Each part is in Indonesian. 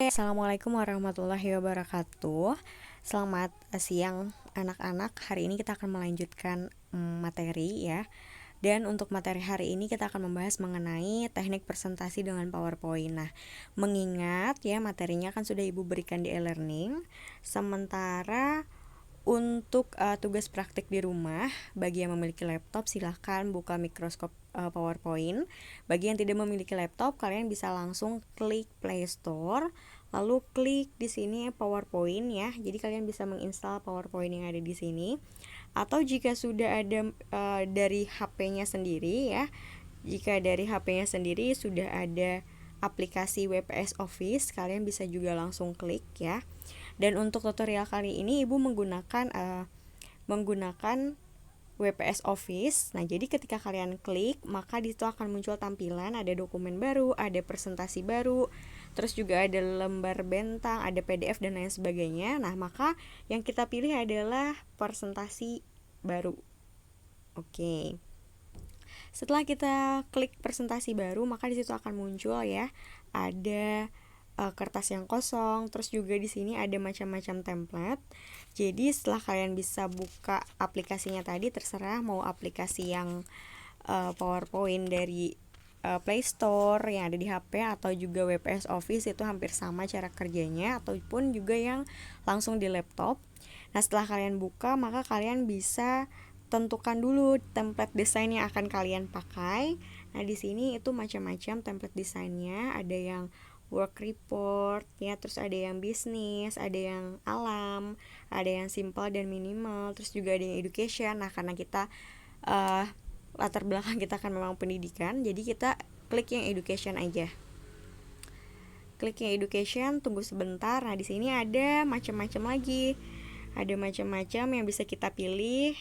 Assalamualaikum warahmatullahi wabarakatuh. Selamat siang anak-anak. Hari ini kita akan melanjutkan materi ya. Dan untuk materi hari ini kita akan membahas mengenai teknik presentasi dengan PowerPoint. Nah, mengingat ya materinya kan sudah Ibu berikan di e-learning. Sementara untuk tugas praktik di rumah, bagi yang memiliki laptop silahkan buka mikroskop PowerPoint. Bagi yang tidak memiliki laptop, kalian bisa langsung klik Play Store, lalu klik di sini PowerPoint ya. Jadi kalian bisa menginstal PowerPoint yang ada di sini. Atau jika sudah ada dari HP-nya sendiri ya. Jika dari HP-nya sendiri sudah ada aplikasi WPS Office, kalian bisa juga langsung klik ya. Dan untuk tutorial kali ini Ibu menggunakan WPS Office. Nah, jadi ketika kalian klik, maka di situ akan muncul tampilan, ada dokumen baru, ada presentasi baru, terus juga ada lembar bentang, ada PDF dan lain sebagainya. Nah, maka yang kita pilih adalah presentasi baru. Oke. Setelah kita klik presentasi baru, maka di situ akan muncul ya, ada kertas yang kosong, terus juga di sini ada macam-macam template. Jadi setelah kalian bisa buka aplikasinya tadi, terserah mau aplikasi yang PowerPoint dari Play Store yang ada di HP atau juga WPS Office, itu hampir sama cara kerjanya, ataupun juga yang langsung di laptop. Nah, setelah kalian buka, maka kalian bisa tentukan dulu template desain yang akan kalian pakai. Nah, di sini itu macam-macam template desainnya, ada yang work report ya, terus ada yang bisnis, ada yang alam, ada yang simple dan minimal, terus juga ada yang education. Nah, karena kita latar belakang kita kan memang pendidikan, jadi kita klik yang education aja. Klik yang education, tunggu sebentar. Nah, di sini ada macam-macam lagi. Ada macam-macam yang bisa kita pilih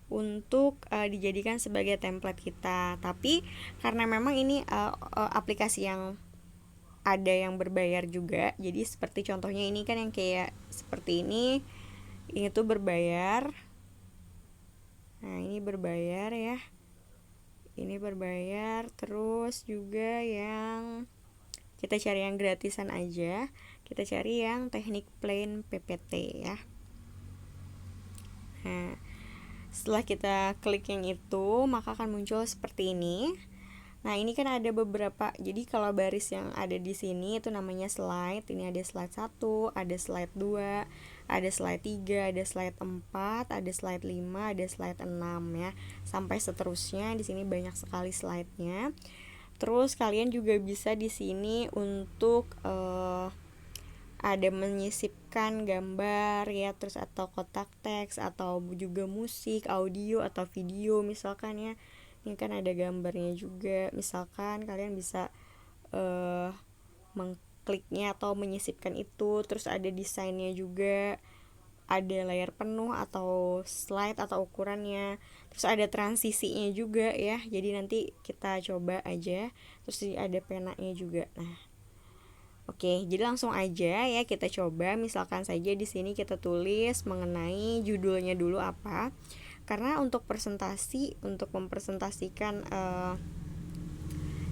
untuk dijadikan sebagai template kita. Tapi karena memang ini aplikasi yang ada yang berbayar juga, jadi seperti contohnya ini kan yang kayak seperti ini tuh berbayar. Nah, ini berbayar ya, ini berbayar. Terus juga yang kita cari yang gratisan aja, kita cari yang teknik plain PPT ya. Nah, setelah kita klik yang itu, maka akan muncul seperti ini. Nah, ini kan ada beberapa. Jadi kalau baris yang ada di sini itu namanya slide. Ini ada slide 1, ada slide 2, ada slide 3, ada slide 4, ada slide 5, ada slide 6 ya. Sampai seterusnya. Di sini banyak sekali slide-nya. Terus kalian juga bisa di sini untuk ada menyisipkan gambar ya, terus atau kotak teks, atau juga musik, audio atau video misalkan ya. Ini kan ada gambarnya juga. Misalkan kalian bisa mengkliknya atau menyisipkan itu. Terus ada desainnya juga, ada layar penuh atau slide atau ukurannya. Terus ada transisinya juga ya. Jadi nanti kita coba aja. Terus ada penanya juga. Nah, oke, jadi langsung aja ya kita coba. Misalkan saja di sini kita tulis mengenai judulnya dulu apa. Karena untuk presentasi, untuk mempresentasikan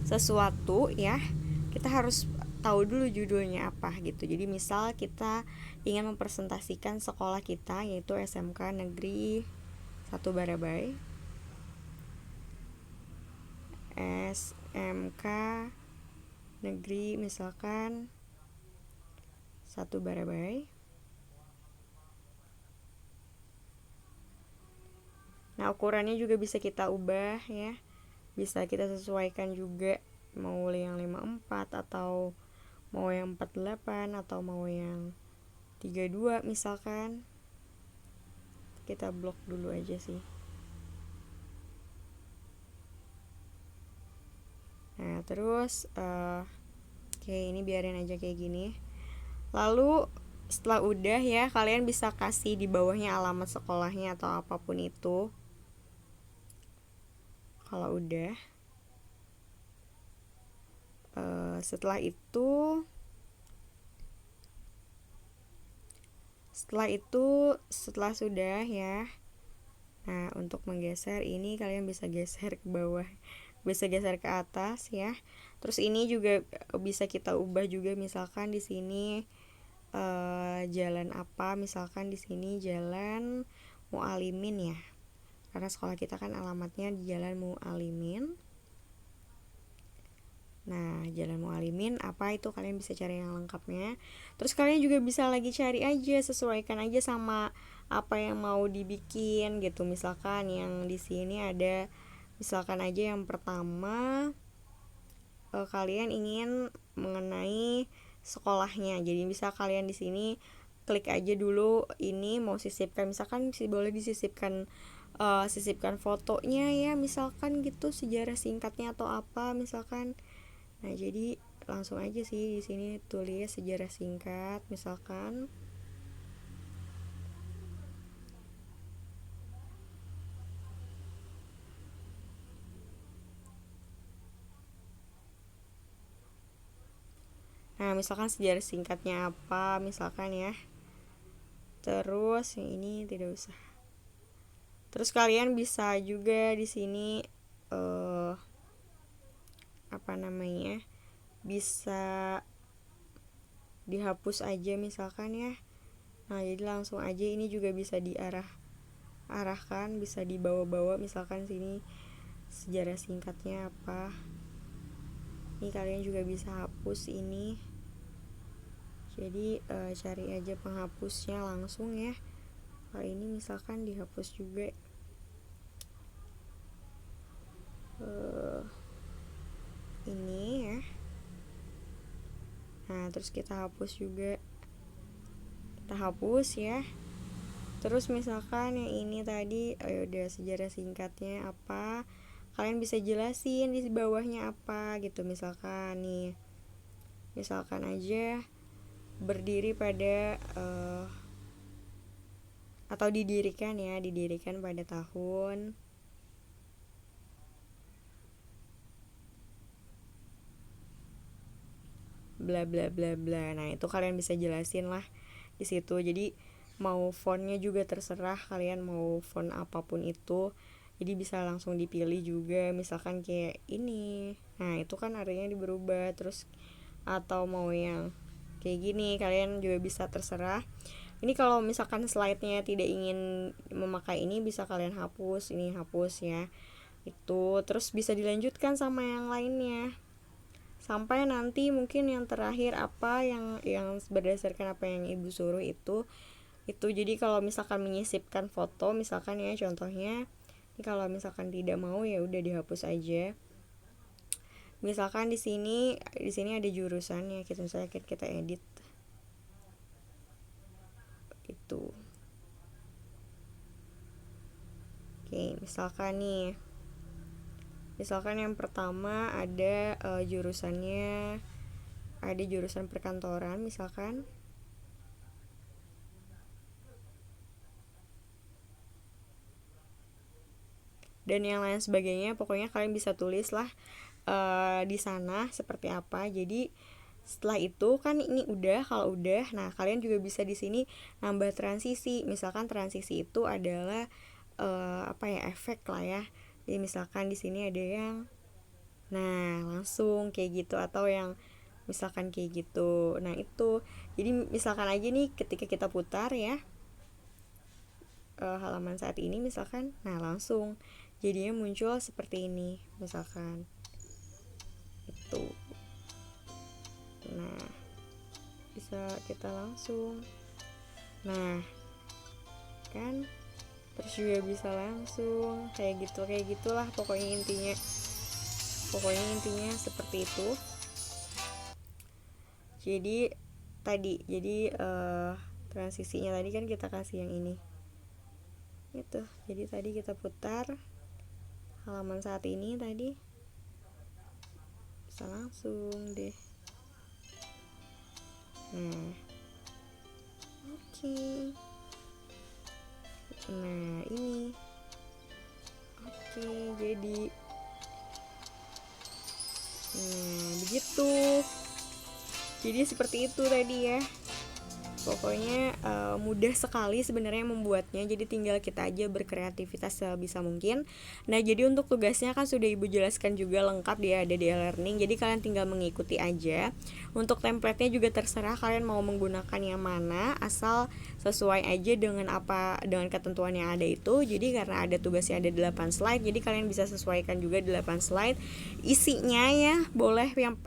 sesuatu ya, kita harus tahu dulu judulnya apa gitu. Jadi misal kita ingin mempresentasikan sekolah kita, yaitu SMK Negeri 1 Barabai. SMK Negeri misalkan 1 Barabai. Nah, ukurannya juga bisa kita ubah ya. Bisa kita sesuaikan juga, mau yang 54 atau mau yang 48 atau mau yang 32 misalkan. Kita blok dulu aja sih. Nah, terus oke, ini biarin aja kayak gini. Lalu setelah udah ya, kalian bisa kasih di bawahnya alamat sekolahnya atau apapun itu. Kalau udah setelah sudah ya. Nah, untuk menggeser ini kalian bisa geser ke bawah bisa geser ke atas ya. Terus ini juga bisa kita ubah juga, misalkan di sini jalan apa, misalkan di sini Jalan Mualimin ya, karena sekolah kita kan alamatnya di Jalan Mualimin. Nah, Jalan Mualimin apa itu, kalian bisa cari yang lengkapnya. Terus kalian juga bisa lagi cari aja, sesuaikan aja sama apa yang mau dibikin gitu. Misalkan yang di sini ada, misalkan aja yang pertama kalian ingin mengenai sekolahnya. Jadi bisa kalian di sini klik aja dulu ini mau sisipkan, misalkan boleh disisipkan sisipkan fotonya ya, misalkan gitu, sejarah singkatnya atau apa misalkan. Nah, jadi langsung aja sih di sini tulis sejarah singkat misalkan. Nah, misalkan sejarah singkatnya apa misalkan ya. Terus yang ini tidak usah. Terus kalian bisa juga di sini apa namanya, bisa dihapus aja misalkan ya. Nah, jadi langsung aja ini juga bisa arahkan, bisa dibawa-bawa, misalkan sini sejarah singkatnya apa. Ini kalian juga bisa hapus ini. Jadi cari aja penghapusnya langsung ya. Kalau ini misalkan dihapus juga. Ini ya. Nah, terus kita hapus juga. Kita hapus ya. Terus misalkan yang ini tadi udah sejarah singkatnya apa, kalian bisa jelasin di bawahnya apa gitu. Misalkan nih, misalkan aja berdiri pada atau didirikan pada tahun bla bla bla bla. Nah, itu kalian bisa jelasin lah di situ. Jadi mau fontnya juga terserah kalian mau font apapun itu. Jadi bisa langsung dipilih juga, misalkan kayak ini. Nah, itu kan artinya berubah. Terus atau mau yang kayak gini, kalian juga bisa terserah. Ini kalau misalkan slide-nya tidak ingin memakai ini, bisa kalian hapus, ini hapus ya. Itu terus bisa dilanjutkan sama yang lainnya. Sampai nanti mungkin yang terakhir apa yang berdasarkan apa yang ibu suruh itu. Jadi kalau misalkan menyisipkan foto misalkan ya, contohnya ini kalau misalkan tidak mau ya udah dihapus aja. Misalkan di sini ada jurusannya, kita edit itu. Oke, misalkan yang pertama ada jurusannya, ada jurusan perkantoran misalkan. Dan yang lain sebagainya, pokoknya kalian bisa tulis lah di sana seperti apa. Jadi setelah itu kan ini udah, kalau udah, nah kalian juga bisa di sini nambah transisi. Misalkan transisi itu adalah efek lah ya. Jadi misalkan di sini ada yang langsung kayak gitu, atau yang misalkan kayak gitu. Nah, itu. Jadi misalkan aja nih ketika kita putar ya halaman saat ini misalkan, langsung jadinya muncul seperti ini misalkan. Itu. Nah, bisa kita langsung. Nah, kan terus juga bisa langsung kayak gitulah pokoknya intinya seperti itu. Jadi transisinya tadi kan kita kasih yang ini itu. Jadi tadi kita putar halaman saat ini tadi, bisa langsung deh. Nah, oke. Nah, ini oke, jadi begitu. Jadi seperti itu tadi ya. Pokoknya mudah sekali sebenarnya membuatnya, jadi tinggal kita aja berkreativitas sebisa mungkin. Nah, jadi untuk tugasnya kan sudah Ibu jelaskan juga lengkap, dia ada di e-learning, jadi kalian tinggal mengikuti aja. Untuk template-nya juga terserah kalian mau menggunakan yang mana, asal sesuai aja dengan ketentuan yang ada itu. Jadi karena ada tugasnya ada 8 slide, jadi kalian bisa sesuaikan juga 8 slide. Isinya ya boleh yang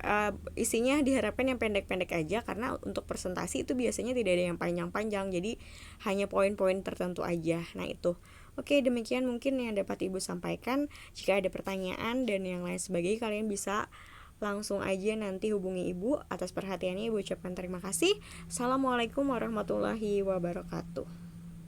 isinya diharapkan yang pendek-pendek aja, karena untuk presentasi itu biasanya tidak ada yang panjang-panjang, jadi hanya poin-poin tertentu aja. Nah itu, oke, demikian mungkin yang dapat Ibu sampaikan. Jika ada pertanyaan dan yang lain sebagainya, kalian bisa langsung aja nanti hubungi Ibu. Atas perhatiannya Ibu ucapkan terima kasih. Assalamualaikum warahmatullahi wabarakatuh.